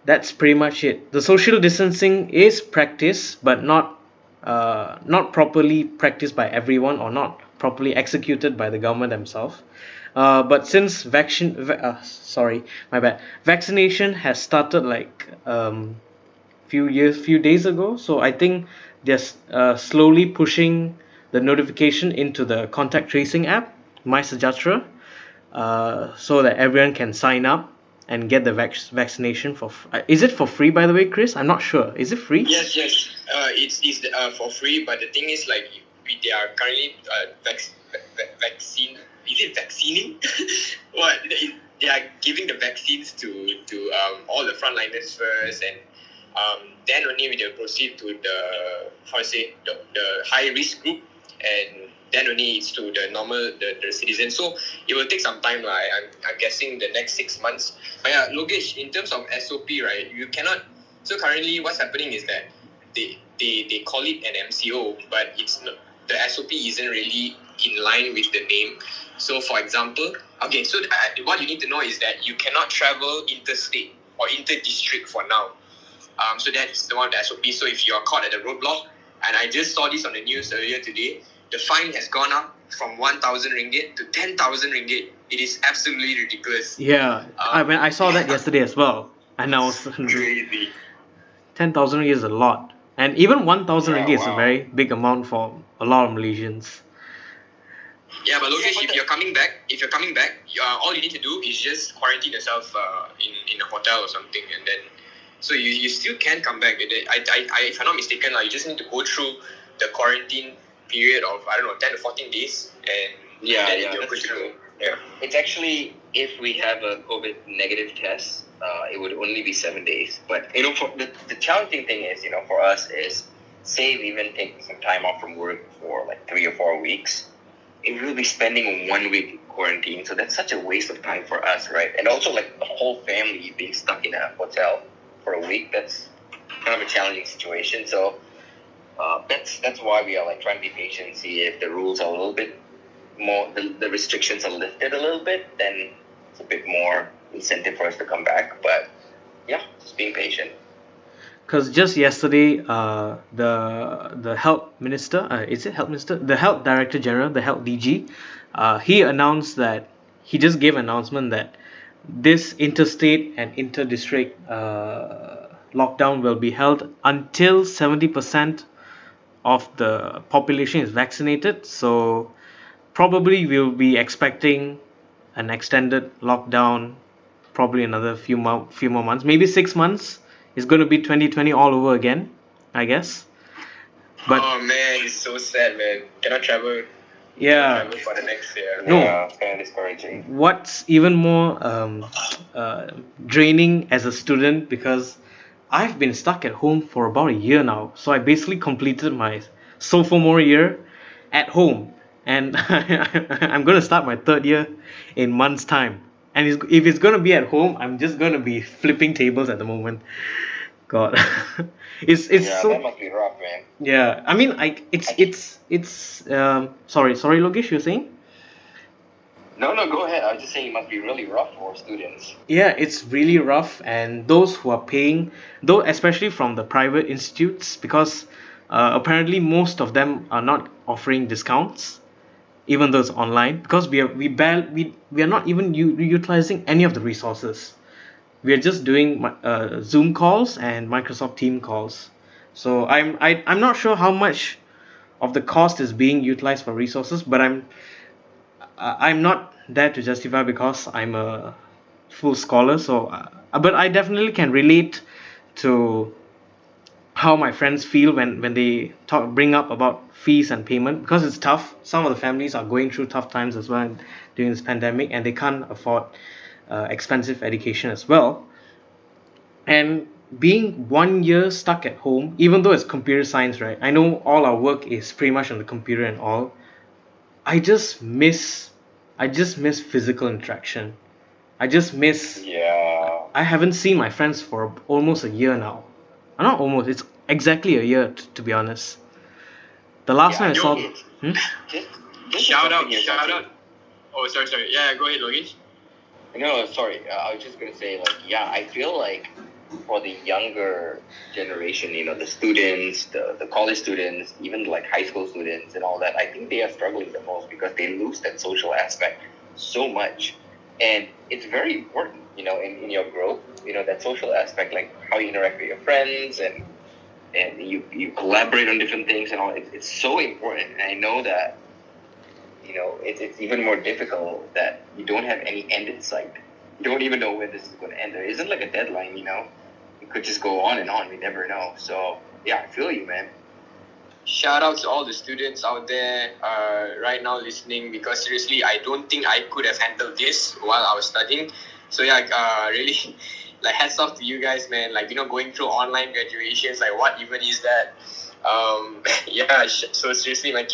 that's pretty much it. The social distancing is practiced, but not properly practiced by everyone or not properly executed by the government themselves. But since vaccination has started like few days ago, so I think they're slowly pushing the notification into the contact tracing app, My Sejahtera, so that everyone can sign up and get the vaccination for. Is it for free, by the way, Chris? I'm not sure. Is it free? Yes. It's for free, but the thing is, like, they are currently vaccine. Is it vaccinating? What they are giving the vaccines to all the frontliners first, and then only we will proceed to the high risk group, and then only it's to the normal the citizens. So it will take some time. I'm guessing the next 6 months. But yeah, Logesh, in terms of SOP, right? You cannot. So currently, what's happening is that they call it an MCO, but it's not, the SOP isn't really in line with the name. So, for example, so what you need to know is that you cannot travel interstate or inter-district for now. So that's the one of the SOP. So if you are caught at a roadblock, and I just saw this on the news earlier today, the fine has gone up from 1,000 ringgit to 10,000 ringgit. It is absolutely ridiculous. Yeah, I saw that yesterday as well, and I was crazy. 10,000 ringgit is a lot, and even 1,000 ringgit is a very big amount for a lot of Malaysians. Yeah, but Logesh, if you're coming back, all you need to do is just quarantine yourself in a hotel or something, and then so you still can come back. If I'm not mistaken, you just need to go through the quarantine period of 10 to 14 days, and that's true. Yeah, it's actually, if we have a COVID negative test, it would only be 7 days. But for the challenging thing is, for us is, say we even take some time off from work for like 3 or 4 weeks, it will be spending 1 week in quarantine. So that's such a waste of time for us, right? And also, like, the whole family being stuck in a hotel for a week, that's kind of a challenging situation. So that's why we are like trying to be patient and see if the rules are a little bit more, the restrictions are lifted a little bit, then it's a bit more incentive for us to come back. But yeah, just being patient. Because just yesterday, the health minister, is it health minister? The health director general, the health DG, he announced that he just gave an announcement that this interstate and inter-district lockdown will be held until 70% of the population is vaccinated. So probably we'll be expecting an extended lockdown, probably another few more months, maybe 6 months. It's going to be 2020 all over again, I guess. But oh man, it's so sad, man. Cannot travel. Yeah. Travel for the next year. No. Yeah, it's kind of discouraging. What's even more draining as a student, because I've been stuck at home for about a year now. So I basically completed my sophomore year at home, and I'm gonna start my third year in months' time. And if it's gonna be at home, I'm just gonna be flipping tables at the moment. God, it's Yeah, so. that must be rough, man. Yeah, I mean, it's sorry, Logesh, you're saying? No, go ahead. I was just saying it must be really rough for students. Yeah, it's really rough, and those who are paying, though, especially from the private institutes, because apparently most of them are not offering discounts, even though it's online, because we are not even utilizing any of the resources. We are just doing Zoom calls and Microsoft Team calls. So I'm not sure how much of the cost is being utilized for resources, but I'm not there to justify because I'm a full scholar. So, but I definitely can relate to how my friends feel when they bring up about fees and payment, because it's tough. Some of the families are going through tough times as well during this pandemic, and they can't afford expensive education as well. And being 1 year stuck at home, even though it's computer science, right? I know all our work is pretty much on the computer and all. I just miss I just miss physical interaction. I just miss. Yeah. I haven't seen my friends for almost a year now. Not almost. It's exactly a year, to be honest. The last time I saw. Hmm? Shout out. Oh, sorry. Yeah, go ahead, Logesh. No, sorry. I was just gonna say, like, yeah, I feel like for the younger generation, the students, the college students, even like high school students and all that, I think they are struggling the most because they lose that social aspect so much. And it's very important, in your growth, that social aspect, like how you interact with your friends and you collaborate on different things and all. It's so important. And I know that, it's even more difficult that you don't have any end in sight. You don't even know when this is going to end. There isn't like a deadline, It could just go on and on. We never know. So, yeah, I feel you, man. Shout out to all the students out there right now listening, because seriously, I don't think I could have handled this while I was studying. So, yeah, really, like, hats off to you guys, man. Like, going through online graduations, like, what even is that? Yeah, so seriously, man,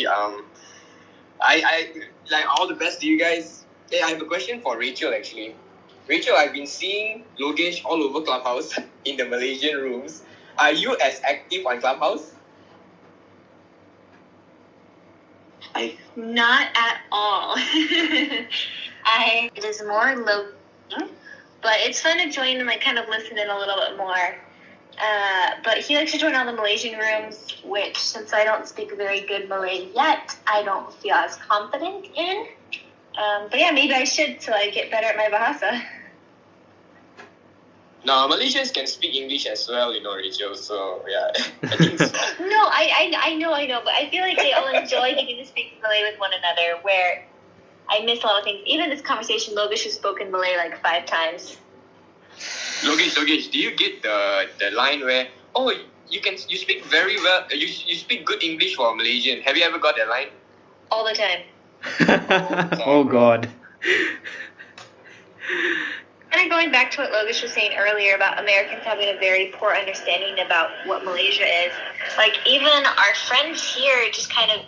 I like all the best to you guys. Hey, I have a question for Rachel, actually. Rachel, I've been seeing Logesh all over Clubhouse in the Malaysian rooms. Are you as active on Clubhouse? Not at all. It is more low, but it's fun to join and like kind of listen in a little bit more. But he likes to join all the Malaysian rooms, which, since I don't speak very good Malay yet, I don't feel as confident in. But yeah, maybe I should till I get better at my bahasa. No, Malaysians can speak English as well, Rachel. So yeah, I think so. No, I know, but I feel like they all enjoy getting to speak Malay with one another, where I miss a lot of things. Even this conversation, Logesh has spoken Malay like 5 times. Logesh, do you get the line where, oh, you speak very well, you speak good English for a Malaysian? Have you ever got that line? All the time. Oh God. Kind of going back to what Logesh was saying earlier about Americans having a very poor understanding about what Malaysia is. Like, even our friends here just kind of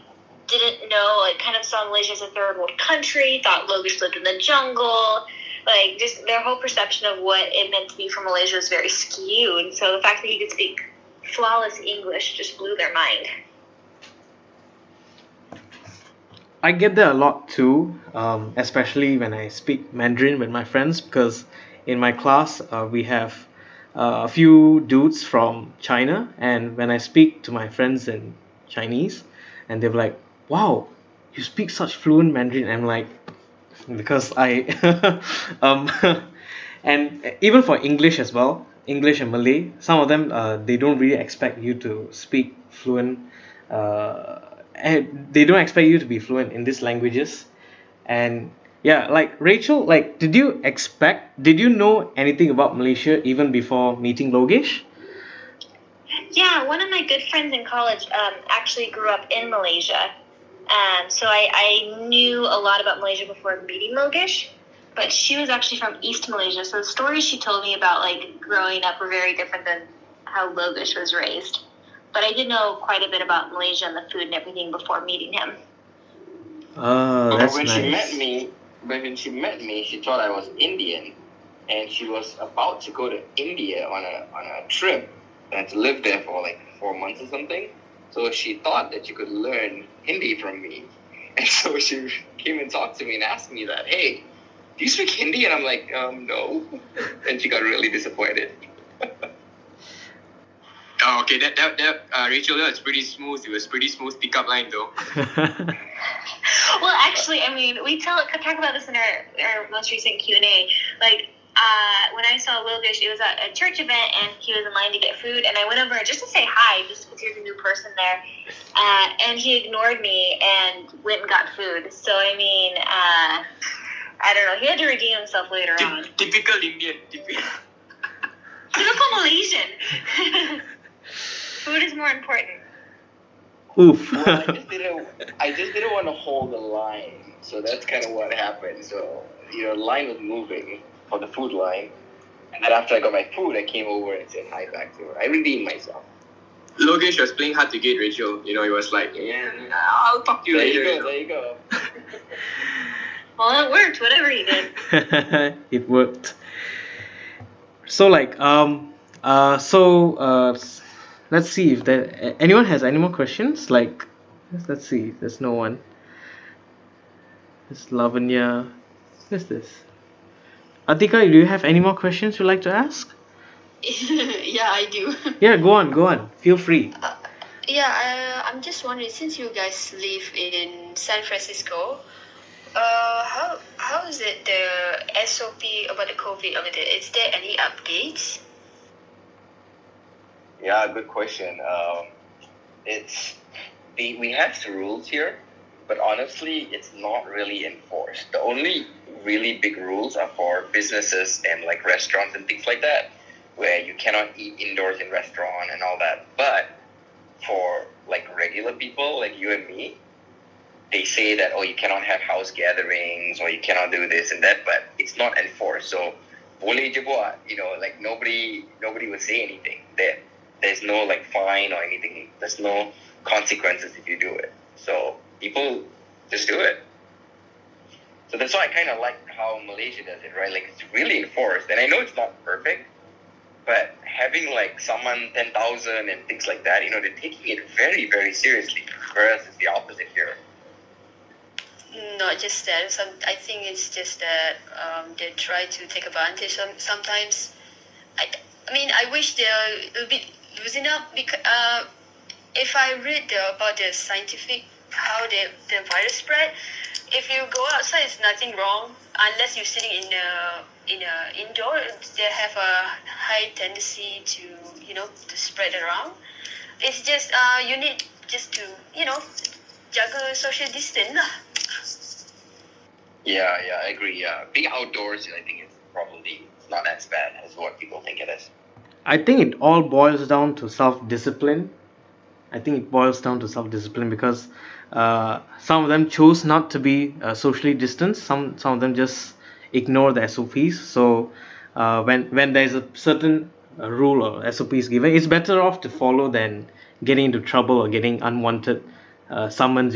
didn't know, like, kind of saw Malaysia as a third world country, thought Logesh lived in the jungle. Like, just their whole perception of what it meant to be from Malaysia was very skewed. So the fact that he could speak flawless English just blew their mind. I get that a lot too, especially when I speak Mandarin with my friends, because in my class we have a few dudes from China, and when I speak to my friends in Chinese, and they're like, "Wow, you speak such fluent Mandarin," I'm like, because I And even for English as well, English and Malay, some of them they don't really expect you to speak fluent. And they don't expect you to be fluent in these languages. And yeah, like Rachel, like did you know anything about Malaysia even before meeting Logesh? Yeah, one of my good friends in college actually grew up in Malaysia. So I knew a lot about Malaysia before meeting Logesh. But she was actually from East Malaysia, so the stories she told me about like growing up were very different than how Logesh was raised. But I did know quite a bit about Malaysia and the food and everything before meeting him. Oh, that's when nice. when she met me, she thought I was Indian, and she was about to go to India on a trip and to live there for like 4 months or something. So she thought that she could learn Hindi from me, and so she came and talked to me and asked me that, hey, do you speak Hindi? And I'm like, no. And she got really disappointed. Oh, okay, Rachel, that was pretty smooth. It was pretty smooth pickup line, though. Well, actually, I mean, we talk about this in our most recent Q&A. Like, when I saw Logesh, it was at a church event, and he was in line to get food, and I went over just to say hi, just because he was a new person there. And he ignored me and went and got food. So, I mean, I don't know. He had to redeem himself later on. Typical Indian. Typical Malaysian. Food is more important. Oof. Well, I just didn't want to hold the line, so that's kind of what happened. So the line was moving for the food line, and then after I got my food, I came over and said hi back to her. I redeemed myself. Logesh was playing hard to get, Rachel. He was like, yeah, I'll talk to you later. There you go. Well, it worked. Whatever he did. It worked. So let's see if anyone has any more questions. Like, let's see. There's no one. It's Lavanya. Who's this? Atika, do you have any more questions you'd like to ask? Yeah, I do. Yeah, go on. Feel free. I'm just wondering, since you guys live in San Francisco, how is it the SOP about the COVID over there? Is there any updates? Yeah, good question. We have the rules here, but honestly, it's not really enforced. The only really big rules are for businesses and like restaurants and things like that, where you cannot eat indoors in restaurant and all that. But for like regular people like you and me, they say that, oh, you cannot have house gatherings or you cannot do this and that, but it's not enforced. So boleh je buat, like nobody would say anything. There's no like fine or anything. There's no consequences if you do it. So people just do it. So that's why I kind of like how Malaysia does it, right? Like it's really enforced. And I know it's not perfect, but having like someone 10,000 and things like that, they're taking it very, very seriously. Whereas it's the opposite here. Not just that. I think it's just that they try to take advantage sometimes. I mean, I wish they're a little bit loosen up because if I read about the scientific how the virus spread, if you go outside, it's nothing wrong unless you're sitting in a indoor. They have a high tendency to to spread around. It's just you need just to jaga social distance lah. Yeah, I agree. Yeah, being outdoors, I think it's probably not as bad as what people think it is. I think it all boils down to self-discipline. Because some of them chose not to be socially distanced. Some of them just ignore the SOPs. So when there's a certain rule or SOPs given, it's better off to follow than getting into trouble or getting unwanted summons.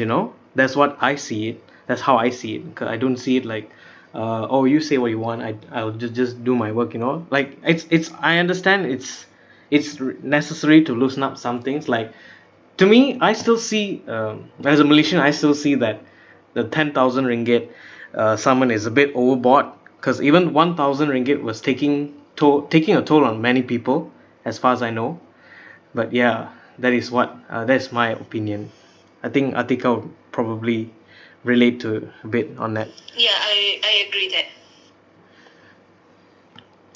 That's what I see it. That's how I see it. 'Cause I don't see it like, oh, you say what you want. I'll just do my work. Like it's. I understand it's necessary to loosen up some things. Like, to me, I still see, as a Malaysian, I still see that the 10,000 ringgit summon is a bit overboard, because even 1,000 ringgit was taking a toll on many people, as far as I know. But yeah, that's my opinion. I think Atika would probably relate to a bit on that. Yeah, I agree that.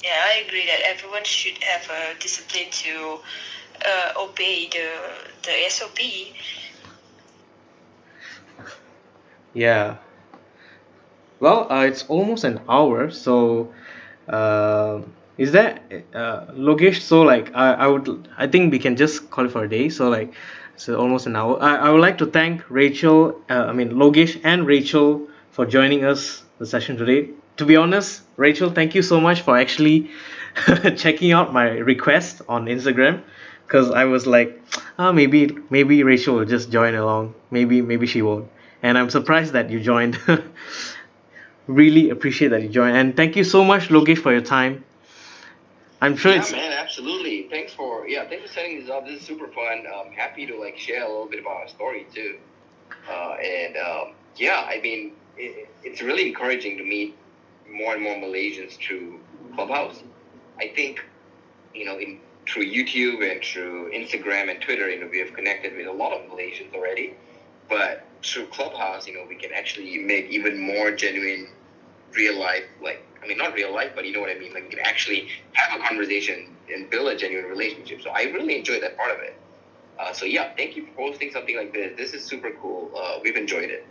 Yeah, I agree that everyone should have a discipline to obey the SOP. Yeah. Well, it's almost an hour, so is that Logesh? So like, I think we can just call it for a day. So like, so almost an hour. I would like to thank Rachel. Logesh and Rachel for joining us the session today. To be honest, Rachel, thank you so much for actually checking out my request on Instagram, because I was like, maybe Rachel will just join along. Maybe she won't. And I'm surprised that you joined. Really appreciate that you joined, and thank you so much, Logesh, for your time. I'm sure Yeah, it's man, absolutely. Thanks for setting this up. This is super fun. Happy to like share a little bit about our story too. And yeah, I mean, it's really encouraging to meet more and more Malaysians through Clubhouse. I think through YouTube and through Instagram and Twitter, we have connected with a lot of Malaysians already. But through Clubhouse, we can actually make even more genuine real life, not real life, but you know what I mean. Like we can actually have a conversation and build a genuine relationship. So I really enjoyed that part of it. So yeah, thank you for hosting something like this. This is super cool. We've enjoyed it.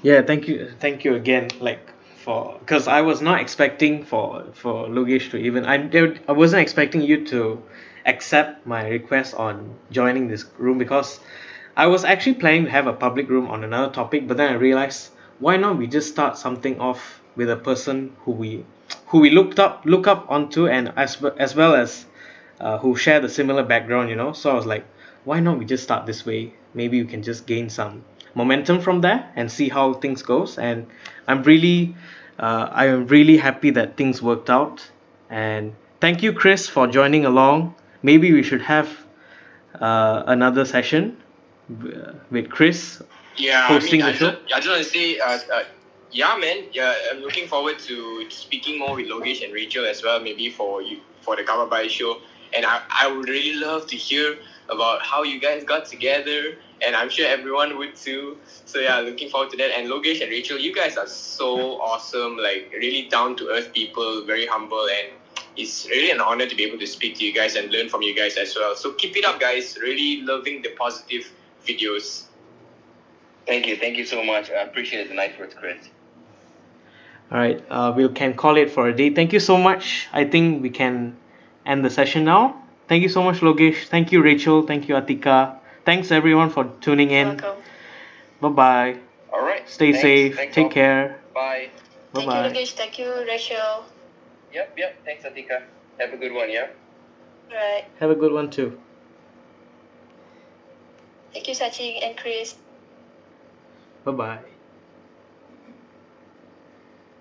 Yeah, thank you again, like for because I was not expecting for Logesh to even I wasn't expecting you to accept my request on joining this room, because I was actually planning to have a public room on another topic, but then I realized, why not we just start something off with a person who we look up onto, and as well as who share the similar background, so I was like, why not we just start this way? Maybe we can just gain some momentum from there and see how things goes. And I am really happy that things worked out. And thank you, Chris, for joining along. Maybe we should have another session with Chris Yeah, hosting the show. I just want to say, yeah, man, yeah, I'm looking forward to speaking more with Logesh and Rachel as well, maybe for you for the Cover by show. And I would really love to hear about how you guys got together, and I'm sure everyone would too. So yeah, looking forward to that. And Logesh and Rachel, you guys are so awesome, like really down to earth people, very humble, and it's really an honor to be able to speak to you guys and learn from you guys as well. So keep it up, guys. Really loving the positive videos. Thank you so much. I appreciate the nice words, Chris. All right, we can call it for a day. Thank you so much. I think we can end the session now. Thank you so much, Logesh. Thank you, Rachel. Thank you, Atika. Thanks everyone for tuning in. Welcome. Bye bye. All right. Stay safe. Take all. care. Bye. Bye Thank you, bye. Logesh. Thank you, Rachel. Yep. Thanks, Atika. Have a good one, yeah? Right. Have a good one too. Thank you, Sachin and Chris. Bye bye.